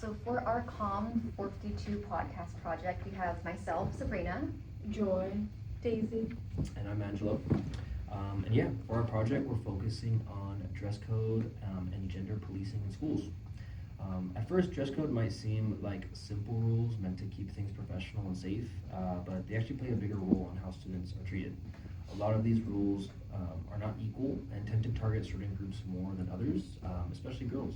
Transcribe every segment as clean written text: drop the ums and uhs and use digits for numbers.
So for our COMM 452 podcast project, we have myself, Sabrina, Joy, Daisy, And I'm Angelo. And yeah, for our project, we're focusing on dress code and gender policing in schools. At first, dress code might seem like simple rules meant to keep things professional and safe, but they actually play a bigger role on how students are treated. A lot of these rules are not equal and tend to target certain groups more than others, especially girls.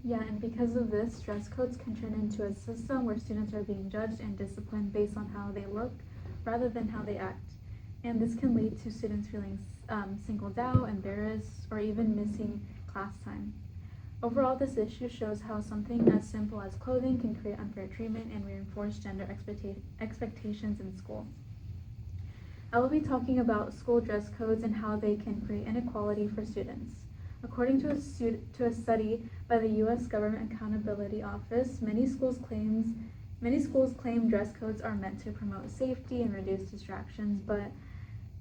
Yeah, and because of this, dress codes can turn into a system where students are being judged and disciplined based on how they look rather than how they act. And this can lead to students feeling singled out, embarrassed, or even missing class time. Overall, this issue shows how something as simple as clothing can create unfair treatment and reinforce gender expectations in school. I will be talking about school dress codes and how they can create inequality for students. According to a study by the U.S. Government Accountability Office, many schools claim dress codes are meant to promote safety and reduce distractions, but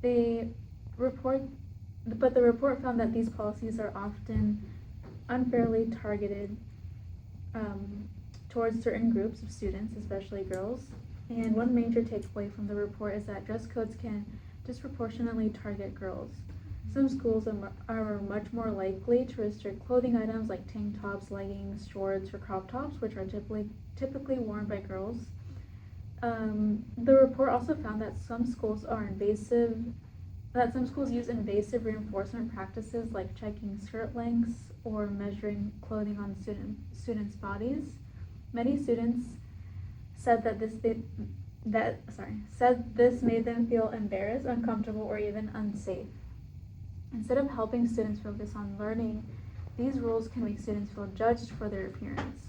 the report found that these policies are often unfairly targeted towards certain groups of students, especially girls. And one major takeaway from the report is that dress codes can disproportionately target girls. Some schools are much more likely to restrict clothing items like tank tops, leggings, shorts, or crop tops, which are typically worn by girls. The report also found that some schools use invasive reinforcement practices like checking skirt lengths or measuring clothing on students' bodies. Many students said this made them feel embarrassed, uncomfortable, or even unsafe. Instead of helping students focus on learning, these rules can make students feel judged for their appearance.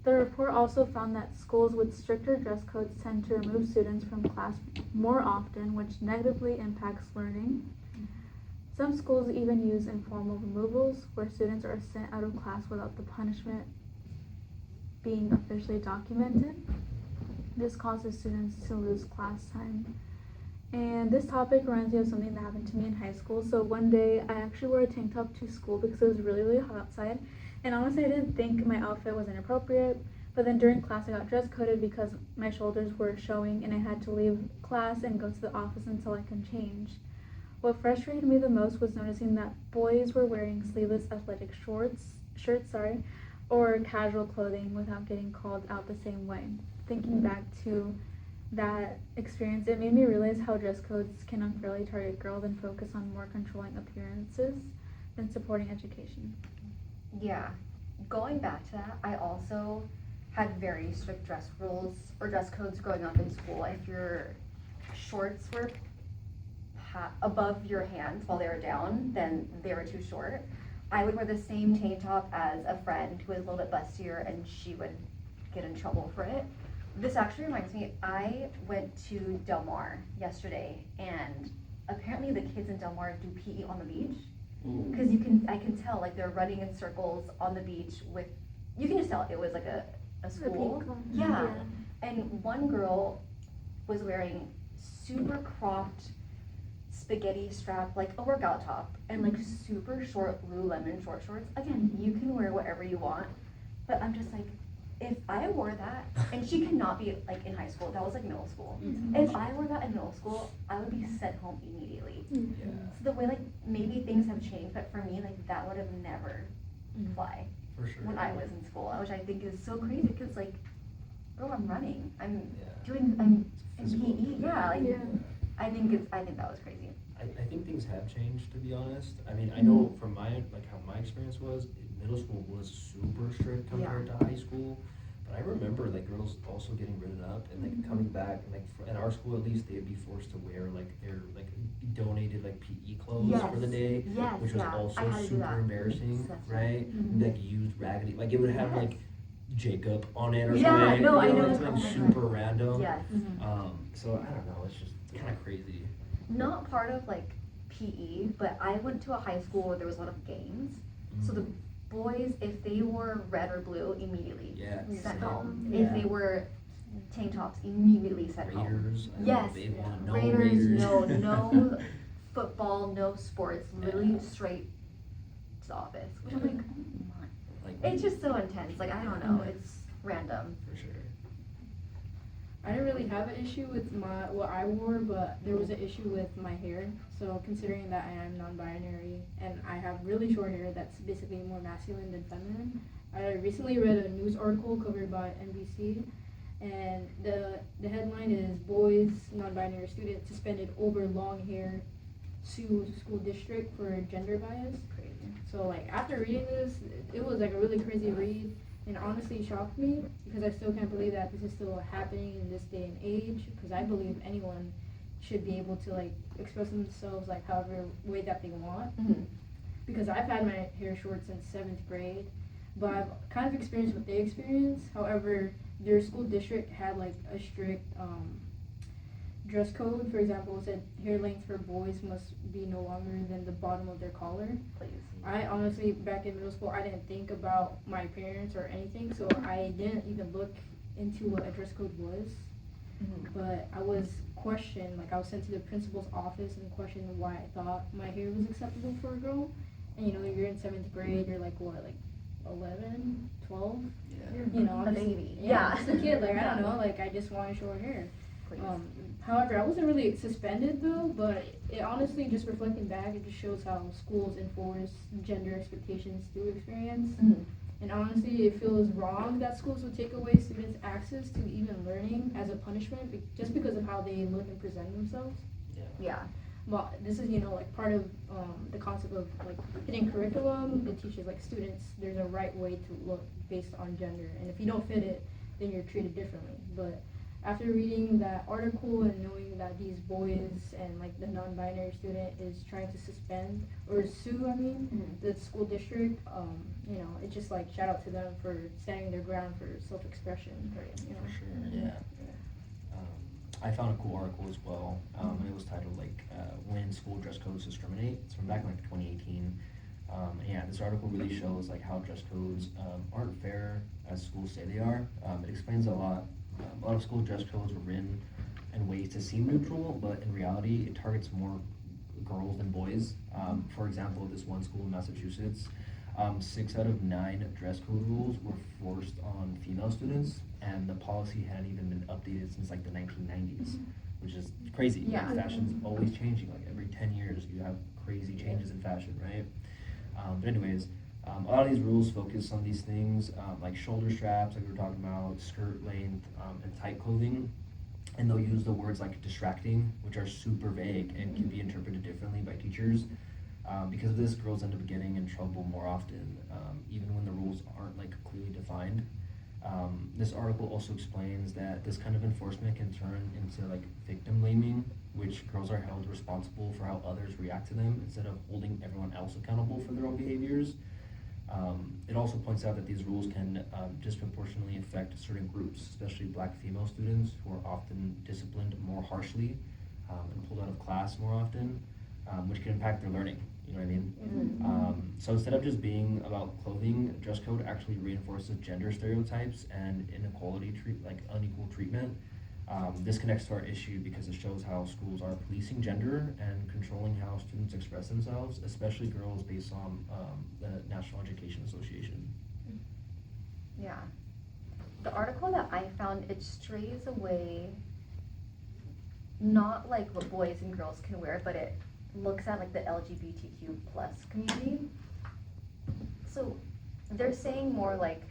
The report also found that schools with stricter dress codes tend to remove students from class more often, which negatively impacts learning. Some schools even use informal removals, where students are sent out of class without the punishment being officially documented. This causes students to lose class time. And this topic reminds me of something that happened to me in high school. So one day I actually wore a tank top to school because it was really, really hot outside. And honestly, I didn't think my outfit was inappropriate. But then during class, I got dress coded because my shoulders were showing and I had to leave class and go to the office until I could change. What frustrated me the most was noticing that boys were wearing sleeveless athletic shirts, or casual clothing without getting called out the same way. Thinking back to that experience, it made me realize how dress codes can unfairly target girls and focus on more controlling appearances than supporting education. Yeah, going back to that, I also had very strict dress rules or dress codes growing up in school. If your shorts were above your hands while they were down, then they were too short. I would wear the same tank top as a friend who was a little bit bustier, and she would get in trouble for it. This actually reminds me, I went to Del Mar yesterday, and apparently the kids in Del Mar do PE on the beach. Because I can tell, like, they're running in circles on the beach you can just tell it was like a school. Yeah. And one girl was wearing super cropped spaghetti strap, like a workout top, and like super short Lululemon short shorts. Again, you can wear whatever you want, but I'm just like, if I wore that, and she cannot be like in high school, that was like middle school. If I wore that in middle school, I would be sent home immediately. Yeah. So the way, like, maybe things have changed, but for me, like, that would have never fly For sure. when I was in school, which I think is so crazy, because like, girl, I'm running, I'm Yeah. I'm in Physical PE, yeah, like, Yeah. I think that was crazy. I think things have changed, to be honest. I mean, I know from how my experience was, middle school was super strict compared to high school. But I remember like girls also getting written up and like coming back, and like at our school at least, they'd be forced to wear like their like donated like PE clothes for the day, which was also super embarrassing, right? Like used raggedy, like it would have like Jacob on it or something. No, I know. It's like super random. Yes. So I don't know, it's just kind of crazy. Not part of like PE, but I went to a high school where there was a lot of games. So the boys, if they were red or blue, immediately sent home. If they were tank tops, immediately sent home. Raiders. Yes. Raiders. No football, no sports. Literally straight to the office. Which I'm like, come on. Like It's just so intense. Like, I don't know. It's random. For sure. I didn't really have an issue with what I wore, but there was an issue with my hair. So considering that I am non-binary and I have really short hair that's basically more masculine than feminine, I recently read a news article covered by NBC, and the headline is "Boys Non-Binary Student Suspended Over Long Hair Sue School District for Gender Bias." Crazy. So like after reading this, it was like a really crazy read, and honestly shocked me because I still can't believe that this is still happening in this day and age. Because I believe anyone should be able to like express themselves like however way that they want. Mm-hmm. Because I've had my hair short since 7th grade, but I've kind of experienced what they experienced. However, their school district had like a strict dress code. For example, it said hair length for boys must be no longer than the bottom of their collar. Please. I honestly, back in middle school, I didn't think about my appearance or anything, so I didn't even look into what a dress code was. Mm-hmm. But I was questioned, like I was sent to the principal's office and questioned why I thought my hair was acceptable for a girl. And you know, you're in 7th grade, you're like what, like 11, 12? Yeah. You know, A I'm just, baby. yeah, Yeah. just a kid, like I don't know, like I just wanted short hair. Please. However, I wasn't really suspended though, but it honestly, just reflecting back, it just shows how schools enforce gender expectations through experience. Mm-hmm. And honestly, it feels wrong that schools would take away students' access to even learning as a punishment just because of how they look and present themselves. Yeah. Yeah. Well, this is, you know, like part of the concept of like fitting curriculum. It teaches like students there's a right way to look based on gender, and if you don't fit it, then you're treated differently. But after reading that article and knowing that these boys and like the non-binary student is trying to suspend or sue, Mm-hmm. the school district, you know, it's just like shout out to them for standing their ground for self-expression. You know? For sure. Yeah. I found a cool article as well. It was titled like "When School Dress Codes Discriminate." It's from back in like 2018. Yeah, this article really shows like how dress codes aren't fair as schools say they are. It explains a lot of school dress codes were written in ways to seem neutral, but in reality, it targets more girls than boys. For example, this one school in Massachusetts, 6 out of 9 dress code rules were forced on female students, and the policy hadn't even been updated since like the 1990s, which is crazy. Yeah. Like, fashion's always changing. Like every 10 years, you have crazy changes in fashion, right? But anyways, a lot of these rules focus on these things, like shoulder straps, like we were talking about, skirt length, and tight clothing. And they'll use the words like distracting, which are super vague and can be interpreted differently by teachers. Because of this, girls end up getting in trouble more often, even when the rules aren't like clearly defined. This article also explains that this kind of enforcement can turn into like victim blaming, which girls are held responsible for how others react to them instead of holding everyone else accountable for their own behaviors. It also points out that these rules can disproportionately affect certain groups, especially black female students who are often disciplined more harshly and pulled out of class more often, which can impact their learning. You know what I mean? Mm-hmm. So instead of just being about clothing, dress code actually reinforces gender stereotypes and inequality, unequal treatment. This connects to our issue because it shows how schools are policing gender and controlling how students express themselves, especially girls, based on the National Education Association. Yeah. The article that I found, it strays away, not like what boys and girls can wear, but it looks at like the LGBTQ plus community. So they're saying more like,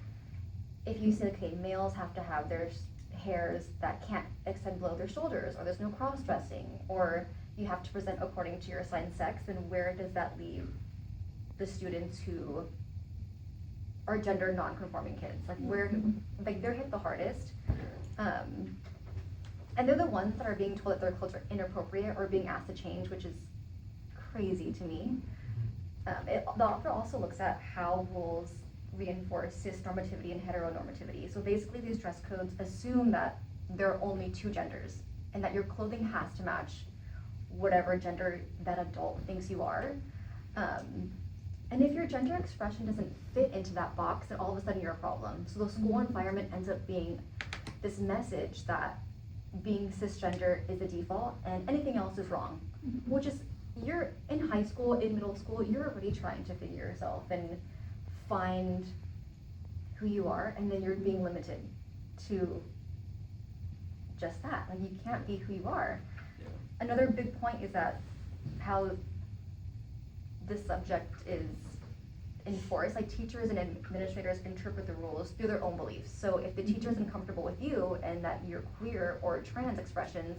if you say, okay, males have to have their hairs that can't extend below their shoulders, or there's no cross-dressing, or you have to present according to your assigned sex, then where does that leave the students who are gender non-conforming kids? Like where, like they're hit the hardest. And they're the ones that are being told that their clothes are inappropriate or being asked to change, which is crazy to me. The author also looks at how rules reinforce cis-normativity and heteronormativity. So basically these dress codes assume that there are only 2 genders and that your clothing has to match whatever gender that adult thinks you are. And if your gender expression doesn't fit into that box, then all of a sudden you're a problem. So the school environment ends up being this message that being cisgender is the default and anything else is wrong, which is, you're in high school, in middle school, you're already trying to figure yourself and find who you are, and then you're being limited to just that. Like, you can't be who you are. Yeah. Another big point is that how this subject is enforced. Like, teachers and administrators interpret the rules through their own beliefs. So if the teacher isn't comfortable with you and that you're queer or trans expressions,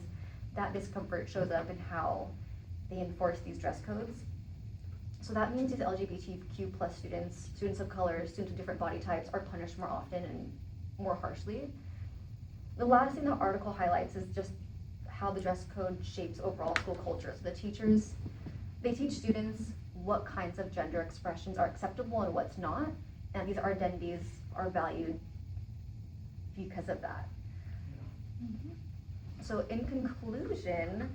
that discomfort shows up in how they enforce these dress codes. So that means these LGBTQ plus students, students of color, students with different body types are punished more often and more harshly. The last thing the article highlights is just how the dress code shapes overall school culture. So the teachers, they teach students what kinds of gender expressions are acceptable and what's not, and these identities are valued because of that. So in conclusion,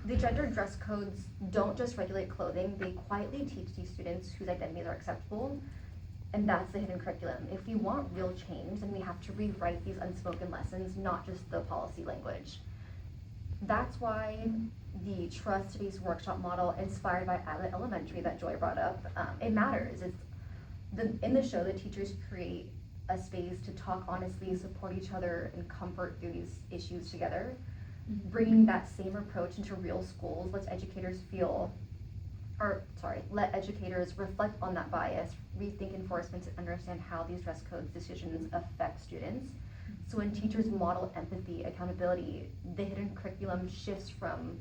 the gender dress codes don't just regulate clothing, they quietly teach these students whose identities are acceptable, and that's the hidden curriculum. If we want real change, then we have to rewrite these unspoken lessons, not just the policy language. That's why the trust-based workshop model inspired by Abbott Elementary that Joy brought up, it matters. In the show, the teachers create a space to talk honestly, support each other, and comfort through these issues together. Bringing that same approach into real schools let educators reflect on that bias, rethink enforcement, and understand how these dress codes decisions affect students. So when teachers model empathy, accountability, the hidden curriculum shifts from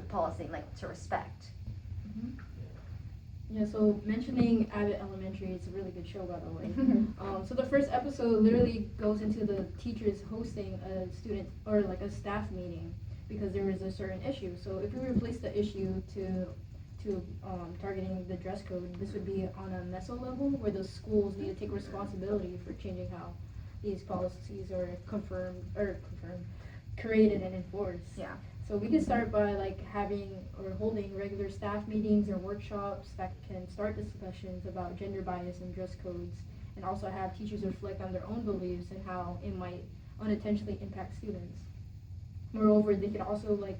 policing, like, to respect. Yeah, so mentioning Abbott Elementary, it's a really good show, by the way. So the first episode literally goes into the teachers hosting a student or like a staff meeting because there was a certain issue. So if we replace the issue to targeting the dress code, this would be on a meso level where the schools need to take responsibility for changing how these policies are created and enforced. Yeah. So we could start by like having or holding regular staff meetings or workshops that can start discussions about gender bias and dress codes, and also have teachers reflect on their own beliefs and how it might unintentionally impact students. Moreover, they could also like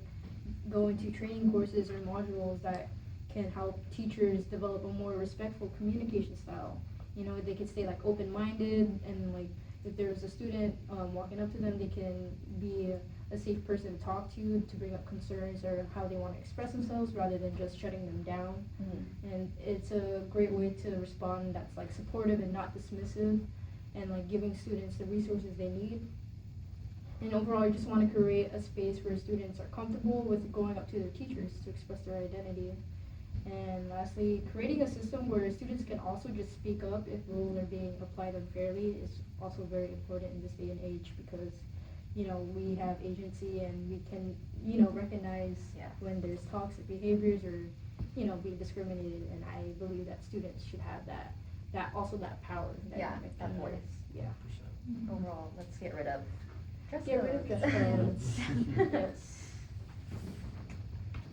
go into training courses or modules that can help teachers develop a more respectful communication style. You know, they could stay like open-minded, and like if there's a student walking up to them, they can be a safe person to talk to bring up concerns or how they want to express themselves rather than just shutting them down. And it's a great way to respond that's like supportive and not dismissive, and like giving students the resources they need. And overall, I just want to create a space where students are comfortable with going up to their teachers to express their identity. And lastly, creating a system where students can also just speak up if rules are being applied unfairly is also very important in this day and age, because you know, we have agency and we can, you know, recognize when there's toxic behaviors or, you know, being discriminated, and I believe that students should have that power. That voice. Yeah. 100%. Overall, let's get rid of dress Get rid of codes. dress codes. Yes.